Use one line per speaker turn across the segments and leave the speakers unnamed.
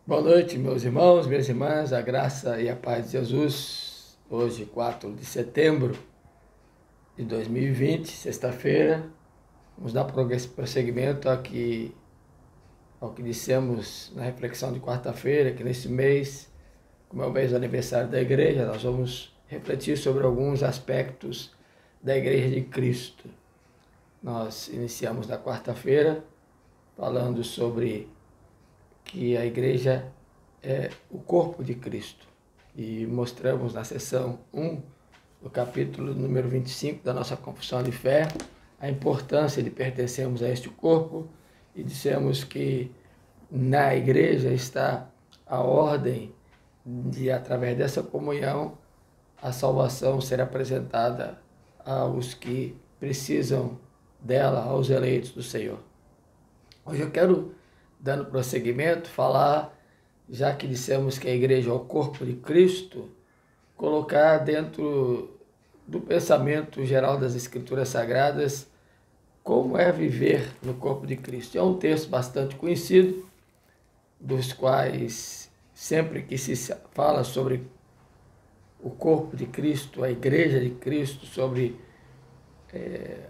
Boa noite, meus irmãos, minhas irmãs, a graça e a paz de Jesus. Hoje, 4 de setembro de 2020, sexta-feira, vamos dar prosseguimento ao que dissemos na reflexão de quarta-feira, que nesse mês, como é o mês do aniversário da igreja, nós vamos refletir sobre alguns aspectos da igreja de Cristo. Nós iniciamos na quarta-feira falando sobre que a igreja é o corpo de Cristo. E mostramos na sessão 1, do capítulo número 25 da nossa Confissão de Fé, a importância de pertencermos a este corpo e dissemos que na igreja está a ordem de, através dessa comunhão, a salvação ser apresentada aos que precisam dela, aos eleitos do Senhor. Hoje eu quero, dando prosseguimento, falar, já que dissemos que a igreja é o corpo de Cristo, colocar dentro do pensamento geral das Escrituras Sagradas como é viver no corpo de Cristo. É um texto bastante conhecido, dos quais sempre que se fala sobre o corpo de Cristo, a igreja de Cristo, sobre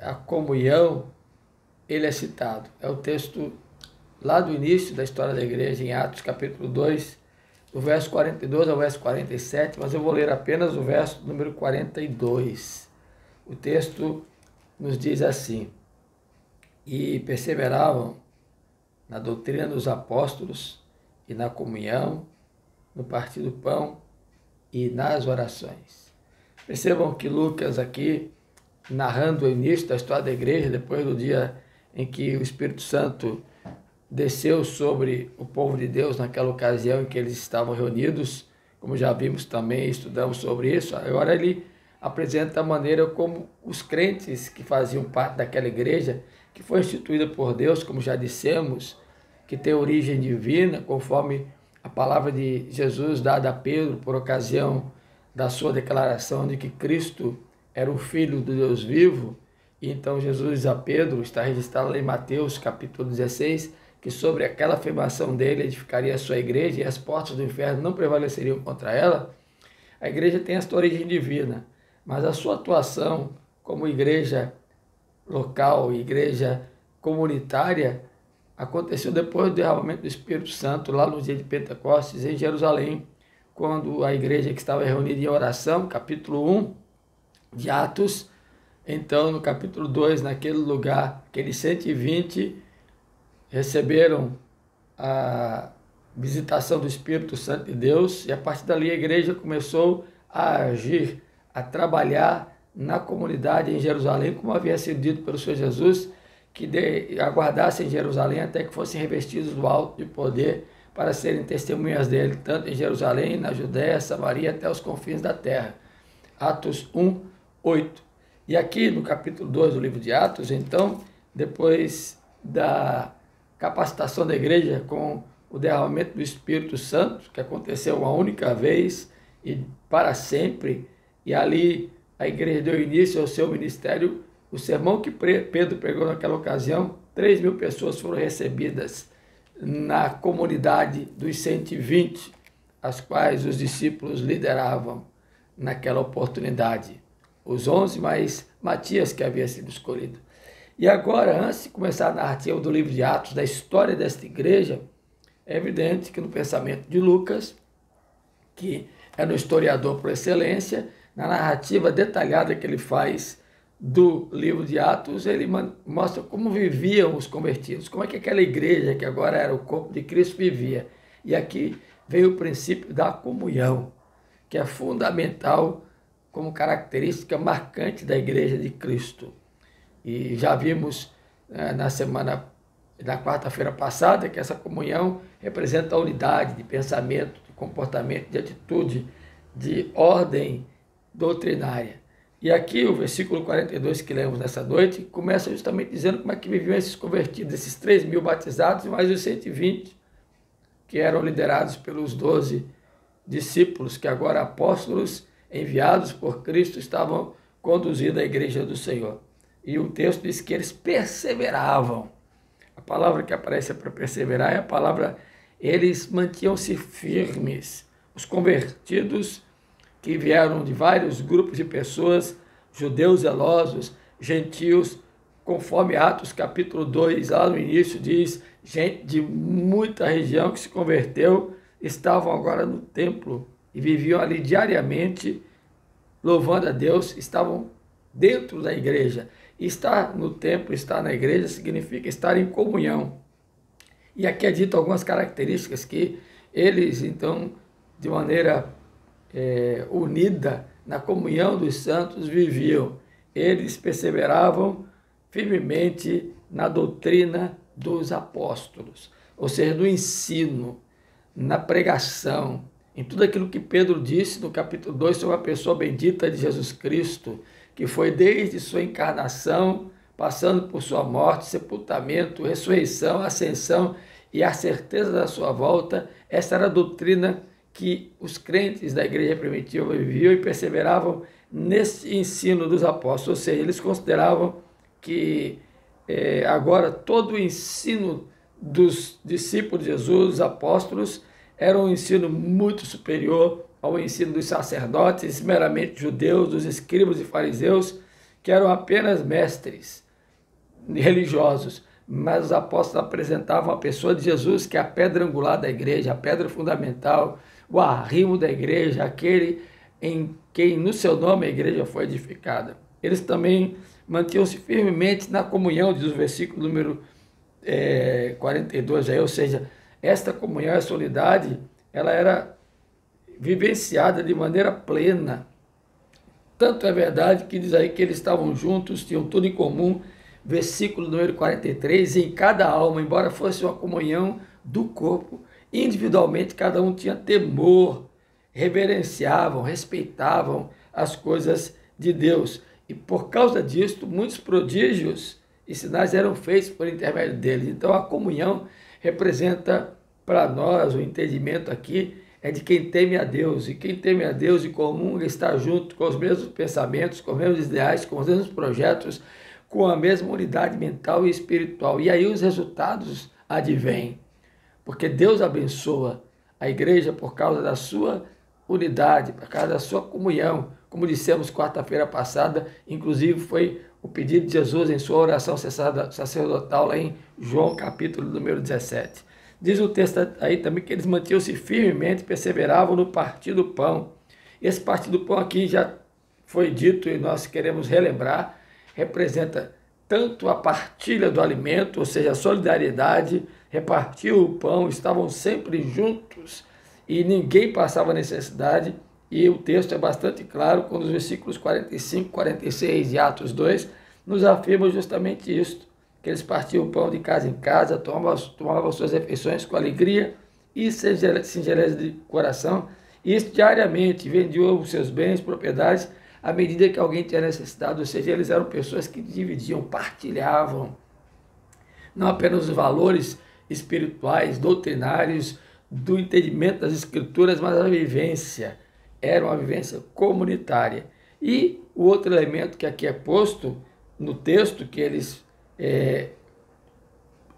a comunhão, ele é citado. É o texto lá do início da história da igreja, em Atos capítulo 2, do verso 42 ao verso 47, mas eu vou ler apenas o verso número 42. O texto nos diz assim: e perseveravam na doutrina dos apóstolos e na comunhão, no partir do pão e nas orações. Percebam que Lucas aqui, narrando o início da história da igreja, depois do dia em que o Espírito Santo desceu sobre o povo de Deus naquela ocasião em que eles estavam reunidos, como já vimos também, estudamos sobre isso. Agora ele apresenta a maneira como os crentes que faziam parte daquela igreja, que foi instituída por Deus, como já dissemos, que tem origem divina, conforme a palavra de Jesus dada a Pedro por ocasião da sua declaração de que Cristo era o Filho do Deus vivo. E então Jesus diz a Pedro, está registrado em Mateus capítulo 16, que sobre aquela afirmação dele edificaria a sua igreja e as portas do inferno não prevaleceriam contra ela. A igreja tem esta origem divina, mas a sua atuação como igreja local, igreja comunitária, aconteceu depois do derramamento do Espírito Santo, lá no dia de Pentecostes, em Jerusalém, quando a igreja que estava reunida em oração, capítulo 1 de Atos, então no capítulo 2, naquele lugar, aqueles 120 receberam a visitação do Espírito Santo de Deus, e a partir dali a igreja começou a agir, a trabalhar na comunidade em Jerusalém, como havia sido dito pelo Senhor Jesus, que aguardassem em Jerusalém até que fossem revestidos do alto de poder para serem testemunhas dele, tanto em Jerusalém, na Judéia, Samaria, até os confins da terra. Atos 1, 8. E aqui no capítulo 2 do livro de Atos, então, depois da capacitação da igreja com o derramamento do Espírito Santo, que aconteceu uma única vez e para sempre, e ali a igreja deu início ao seu ministério. O sermão que Pedro pregou naquela ocasião, 3.000 pessoas foram recebidas na comunidade dos 120, as quais os discípulos lideravam naquela oportunidade. Os 11 mais Matias, que havia sido escolhido. E agora, antes de começar a narrativa do livro de Atos, da história desta igreja, é evidente que no pensamento de Lucas, que é um historiador por excelência, na narrativa detalhada que ele faz do livro de Atos, ele mostra como viviam os convertidos, como é que aquela igreja, que agora era o corpo de Cristo, vivia. E aqui veio o princípio da comunhão, que é fundamental como característica marcante da igreja de Cristo. E já vimos na quarta-feira passada, que essa comunhão representa a unidade de pensamento, de comportamento, de atitude, de ordem doutrinária. E aqui o versículo 42 que lemos nessa noite começa justamente dizendo como é que viviam esses convertidos, esses 3.000 batizados, mais os 120 que eram liderados pelos 12 discípulos, que agora apóstolos enviados por Cristo estavam conduzindo a igreja do Senhor. E o texto diz que eles perseveravam. A palavra que aparece para perseverar é a palavra eles mantinham-se firmes. Os convertidos, que vieram de vários grupos de pessoas, judeus zelosos, gentios, conforme Atos capítulo 2, lá no início, diz, gente de muita região que se converteu, estavam agora no templo e viviam ali diariamente, louvando a Deus, estavam dentro da igreja. Estar no templo, estar na igreja, significa estar em comunhão. E aqui é dito algumas características que eles, então, de maneira unida, na comunhão dos santos, viviam. Eles perseveravam firmemente na doutrina dos apóstolos, ou seja, no ensino, na pregação, em tudo aquilo que Pedro disse no capítulo 2 sobre a pessoa bendita de Jesus Cristo, que foi desde sua encarnação, passando por sua morte, sepultamento, ressurreição, ascensão e a certeza da sua volta. Essa era a doutrina que os crentes da igreja primitiva viviam e perseveravam nesse ensino dos apóstolos, ou seja, eles consideravam que agora todo o ensino dos discípulos de Jesus, os apóstolos, era um ensino muito superior ao ensino dos sacerdotes, meramente judeus, dos escribas e fariseus, que eram apenas mestres religiosos, mas os apóstolos apresentavam a pessoa de Jesus, que é a pedra angular da igreja, a pedra fundamental, o arrimo da igreja, aquele em quem no seu nome a igreja foi edificada. Eles também mantinham-se firmemente na comunhão, diz o versículo número 42, aí, ou seja, esta comunhão, essa unidade, ela era vivenciada de maneira plena. Tanto é verdade que diz aí que eles estavam juntos, tinham tudo em comum, versículo número 43, em cada alma, embora fosse uma comunhão do corpo, individualmente cada um tinha temor, reverenciavam, respeitavam as coisas de Deus. E por causa disso, muitos prodígios e sinais eram feitos por intermédio deles. Então a comunhão representa para nós, o entendimento aqui é de quem teme a Deus. E quem teme a Deus e comunga está junto com os mesmos pensamentos, com os mesmos ideais, com os mesmos projetos, com a mesma unidade mental e espiritual. E aí os resultados advêm. Porque Deus abençoa a igreja por causa da sua unidade, por causa da sua comunhão. Como dissemos quarta-feira passada, inclusive foi o pedido de Jesus em sua oração sacerdotal lá em João capítulo número 17. Diz o texto aí também que eles mantinham-se firmemente, perseveravam no partir do pão. Esse partir do pão aqui já foi dito e nós queremos relembrar, representa tanto a partilha do alimento, ou seja, a solidariedade, repartiam o pão, estavam sempre juntos e ninguém passava necessidade. E o texto é bastante claro quando os versículos 45, 46 de Atos 2 nos afirmam justamente isso, que eles partiam o pão de casa em casa, tomavam suas refeições com alegria e singeleza de coração, e isso diariamente, vendiam os seus bens, propriedades, à medida que alguém tinha necessidade, ou seja, eles eram pessoas que dividiam, partilhavam, não apenas os valores espirituais, doutrinários, do entendimento das Escrituras, mas a vivência. Era uma vivência comunitária. E o outro elemento que aqui é posto no texto, que eles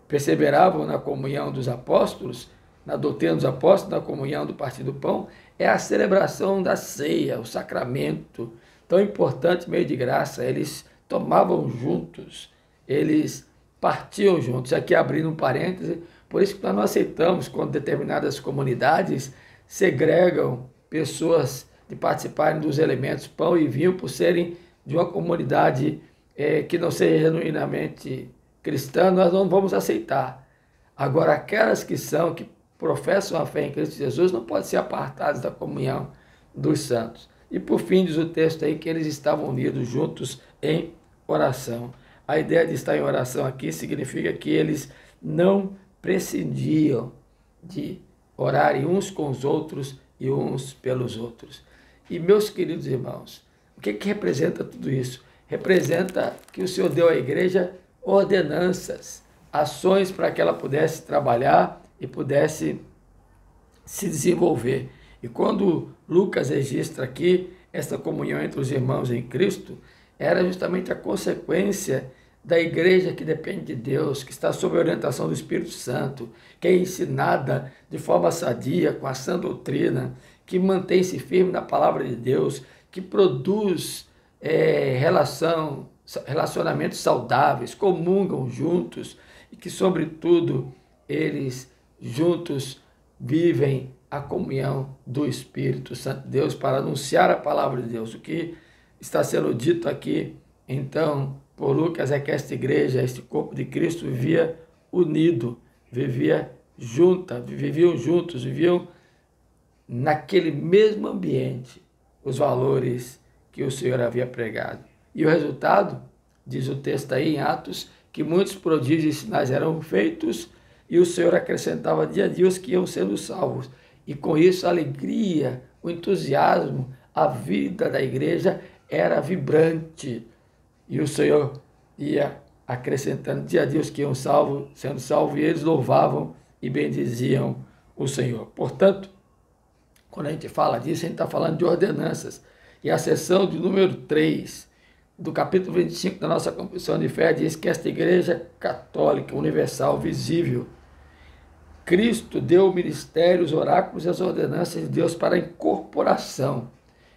perseveravam na comunhão dos apóstolos, na doutrina dos apóstolos, na comunhão do partir do pão, é a celebração da ceia, o sacramento, tão importante, meio de graça. Eles tomavam juntos, eles partiam juntos. Aqui abrindo um parêntese, por isso que nós não aceitamos quando determinadas comunidades segregam pessoas de participarem dos elementos pão e vinho por serem de uma comunidade que não seja genuinamente cristã, nós não vamos aceitar. Agora, aquelas que professam a fé em Cristo Jesus, não podem ser apartadas da comunhão dos santos. E por fim, diz o texto aí que eles estavam unidos juntos em oração. A ideia de estar em oração aqui significa que eles não prescindiam de orarem uns com os outros e uns pelos outros. E, meus queridos irmãos, o que representa tudo isso? Representa que o Senhor deu à igreja ordenanças, ações para que ela pudesse trabalhar e pudesse se desenvolver. E quando Lucas registra aqui essa comunhão entre os irmãos em Cristo, era justamente a consequência da igreja que depende de Deus, que está sob a orientação do Espírito Santo, que é ensinada de forma sadia, com a sã doutrina, que mantém-se firme na palavra de Deus, que produz relacionamentos saudáveis, comungam juntos e que, sobretudo, eles juntos vivem a comunhão do Espírito Santo de Deus para anunciar a palavra de Deus. O que está sendo dito aqui, então, por Lucas, é que esta igreja, este corpo de Cristo vivia unido, viviam juntos, viviam naquele mesmo ambiente os valores que o Senhor havia pregado. E o resultado, diz o texto aí em Atos, que muitos prodígios e sinais eram feitos e o Senhor acrescentava dia a dia os que iam sendo salvos. E com isso a alegria, o entusiasmo, a vida da igreja era vibrante. E o Senhor ia acrescentando dia a dia os que iam sendo salvos, e eles louvavam e bendiziam o Senhor. Portanto, quando a gente fala disso, a gente está falando de ordenanças. E a seção de número 3 do capítulo 25 da nossa Confissão de Fé diz que esta igreja católica, universal, visível, Cristo deu o ministério, os oráculos e as ordenanças de Deus para a incorporação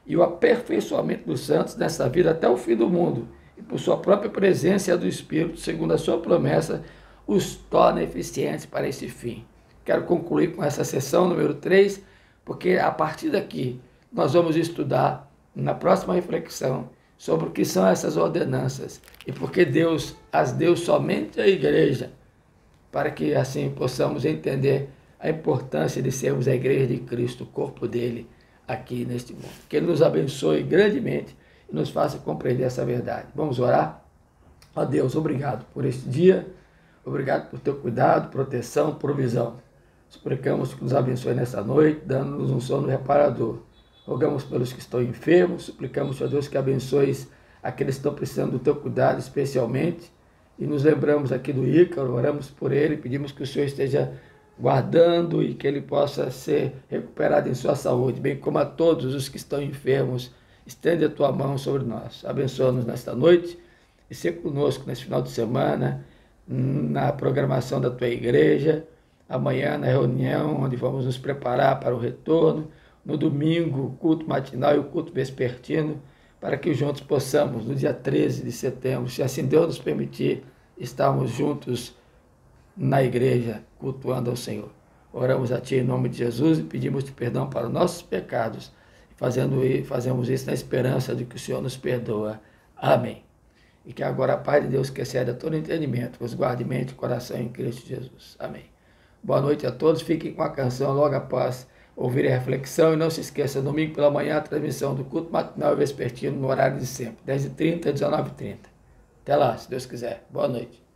e o aperfeiçoamento dos santos nessa vida até o fim do mundo. E por sua própria presença e a do Espírito, segundo a sua promessa, os torna eficientes para esse fim. Quero concluir com essa sessão número 3, porque a partir daqui nós vamos estudar na próxima reflexão sobre o que são essas ordenanças e porque Deus as deu somente à igreja, para que assim possamos entender a importância de sermos a igreja de Cristo, o corpo dele aqui neste mundo. Que ele nos abençoe grandemente e nos faça compreender essa verdade. Vamos orar? Ó Deus, obrigado por este dia, obrigado por teu cuidado, proteção, provisão. Suplicamos que nos abençoe nessa noite, dando-nos um sono reparador. Rogamos pelos que estão enfermos, suplicamos, ó Deus, que abençoes aqueles que estão precisando do teu cuidado especialmente. E nos lembramos aqui do Ícaro, oramos por ele, pedimos que o Senhor esteja guardando e que ele possa ser recuperado em sua saúde, bem como a todos os que estão enfermos. Estende a tua mão sobre nós. Abençoa-nos nesta noite e ser conosco nesse final de semana, na programação da tua igreja, amanhã na reunião onde vamos nos preparar para o retorno, no domingo o culto matinal e o culto vespertino, para que juntos possamos, no dia 13 de setembro, se assim Deus nos permitir, estarmos juntos na igreja, cultuando ao Senhor. Oramos a Ti em nome de Jesus e pedimos-te perdão para os nossos pecados. Fazemos isso na esperança de que o Senhor nos perdoa. Amém. E que agora a paz de Deus, que excede a todo entendimento, vos guarde mente e coração em Cristo Jesus. Amém. Boa noite a todos. Fiquem com a canção logo após ouvir a reflexão. E não se esqueça, domingo pela manhã, a transmissão do culto matinal e vespertino no horário de sempre, 10h30 e 19h30. Até lá, se Deus quiser. Boa noite.